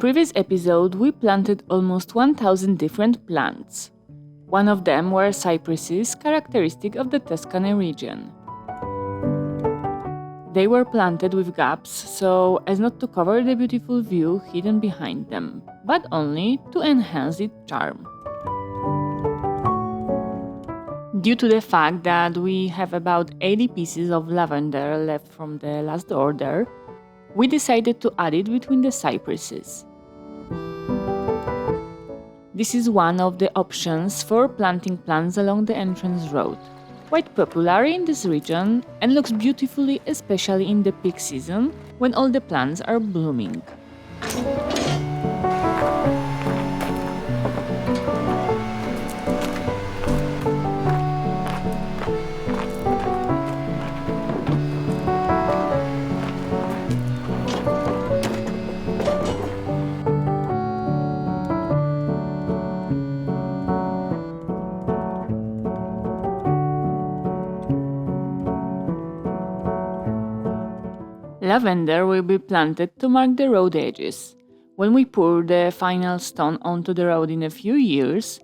previous episode, we planted almost 1,000 different plants. One of them were cypresses, characteristic of the Tuscany region. They were planted with gaps so as not to cover the beautiful view hidden behind them, but only to enhance its charm. Due to the fact that we have about 80 pieces of lavender left from the last order, we decided to add it between the cypresses. This is one of the options for planting plants along the entrance road, quite popular in this region and looks beautifully, especially in the peak season when all the plants are blooming. Lavender will be planted to mark the road edges. When we pour the final stone onto the road in a few years,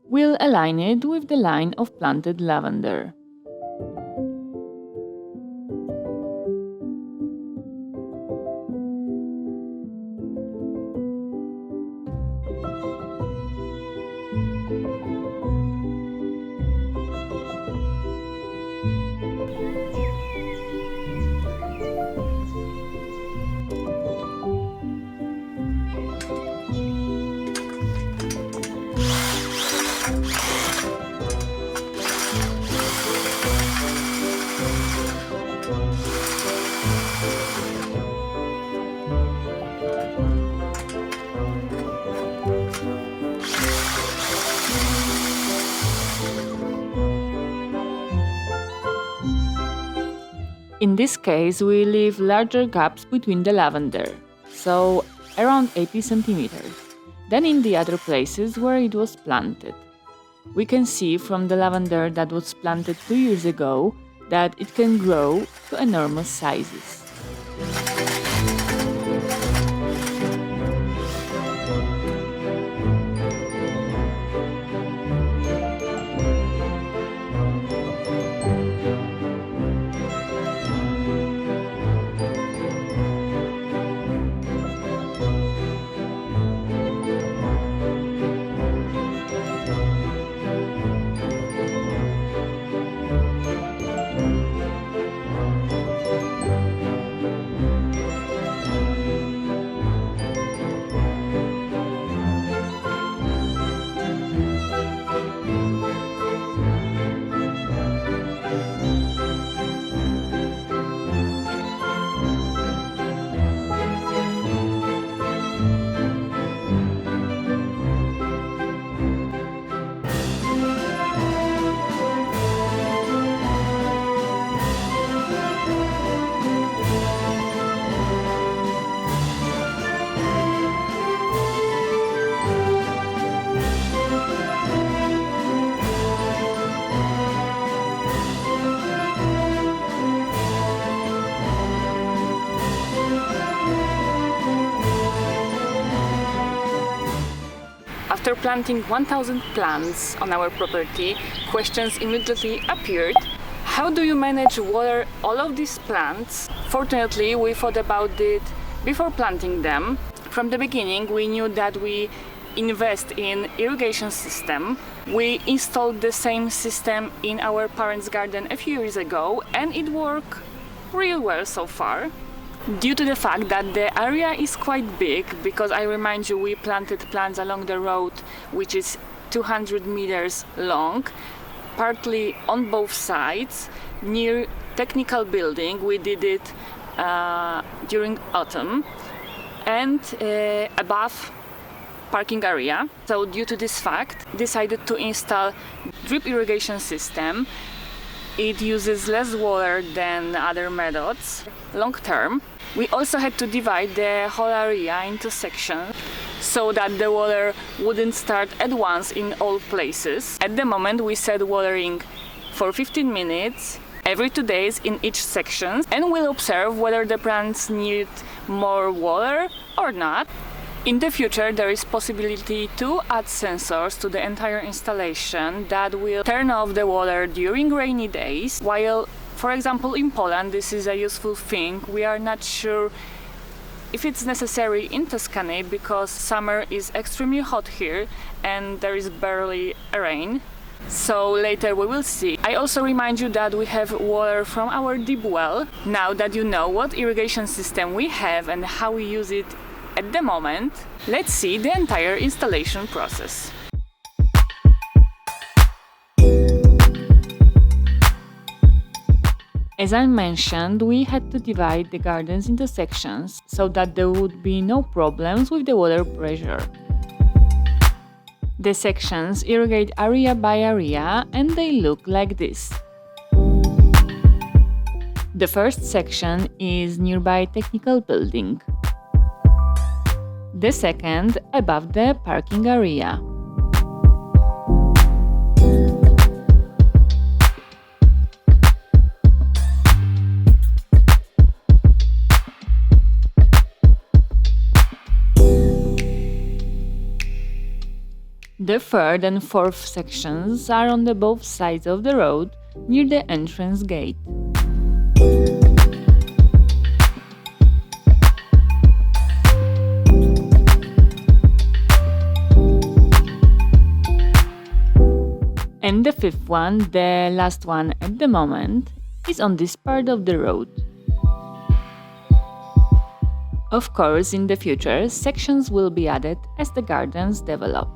we'll align it with the line of planted lavender. In this case, we leave larger gaps between the lavender, so around 80 centimeters, than in the other places where it was planted. We can see from the lavender that was planted 2 years ago that it can grow to enormous sizes. After planting 1,000 plants on our property, questions immediately appeared. How do you manage water all of these plants? Fortunately, we thought about it before planting them. From the beginning, we knew that we invest in irrigation system. We installed the same system in our parents' garden a few years ago, and it worked real well so far. Due to the fact that the area is quite big, because I remind you we planted plants along the road which is 200 meters long, partly on both sides, near technical building, we did it during autumn, and above parking area. So due to this fact, decided to install drip irrigation system. It uses less water than other methods long term. We also had to divide the whole area into sections so that the water wouldn't start at once in all places. At the moment we set watering for 15 minutes every 2 days in each section, and we'll observe whether the plants need more water or not. In the future, there is possibility to add sensors to the entire installation that will turn off the water during rainy days, while, for example, in Poland, this is a useful thing. We are not sure if it's necessary in Tuscany because summer is extremely hot here and there is barely rain. So later we will see. I also remind you that we have water from our deep well. Now that you know what irrigation system we have and how we use it at the moment, let's see the entire installation process. As I mentioned, we had to divide the gardens into sections so that there would be no problems with the water pressure. The sections irrigate area by area and they look like this. The first section is nearby technical building. The second above the parking area. The third and fourth sections are on the both sides of the road, near the entrance gate. And the fifth one, the last one at the moment, is on this part of the road. Of course, in the future, sections will be added as the gardens develop.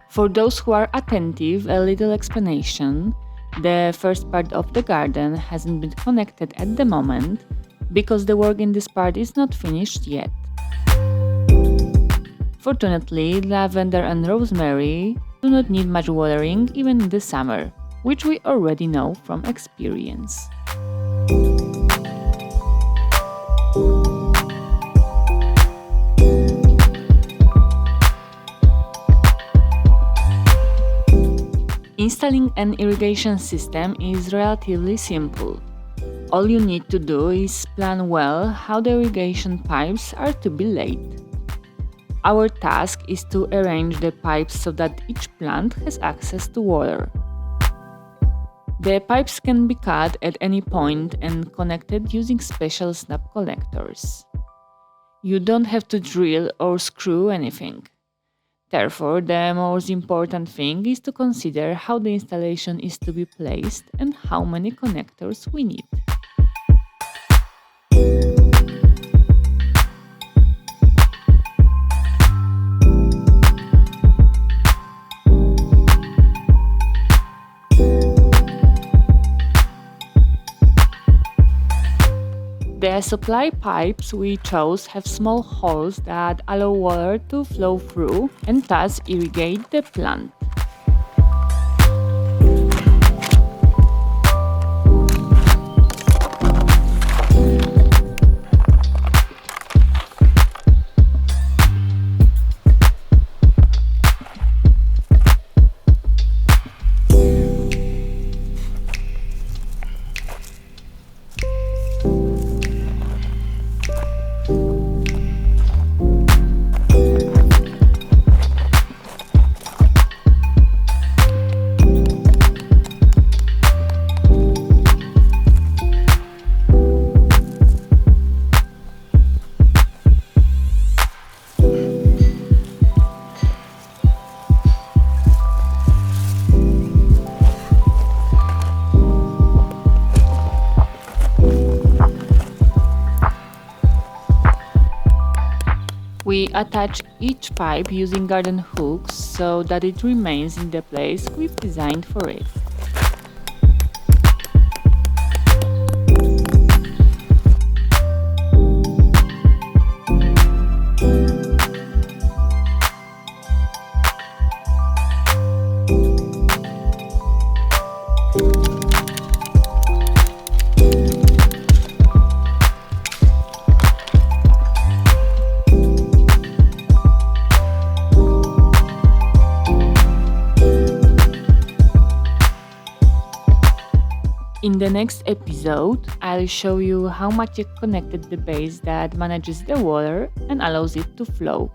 For those who are attentive, a little explanation. The first part of the garden hasn't been connected at the moment because the work in this part is not finished yet. Fortunately, lavender and rosemary do not need much watering even in the summer, which we already know from experience. Installing an irrigation system is relatively simple. All you need to do is plan well how the irrigation pipes are to be laid. Our task is to arrange the pipes so that each plant has access to water. The pipes can be cut at any point and connected using special snap connectors. You don't have to drill or screw anything. Therefore, the most important thing is to consider how the installation is to be placed and how many connectors we need. The supply pipes we chose have small holes that allow water to flow through and thus irrigate the plant. We attach each pipe using garden hooks so that it remains in the place we've designed for it. In the next episode, I'll show you how much it connected the base that manages the water and allows it to flow.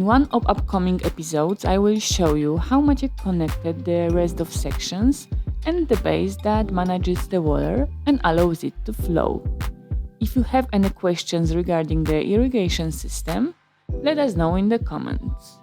one of upcoming episodes I will show you how much it connected the rest of sections and the base that manages the water and allows it to flow. If you have any questions regarding the irrigation system, let us know in the comments.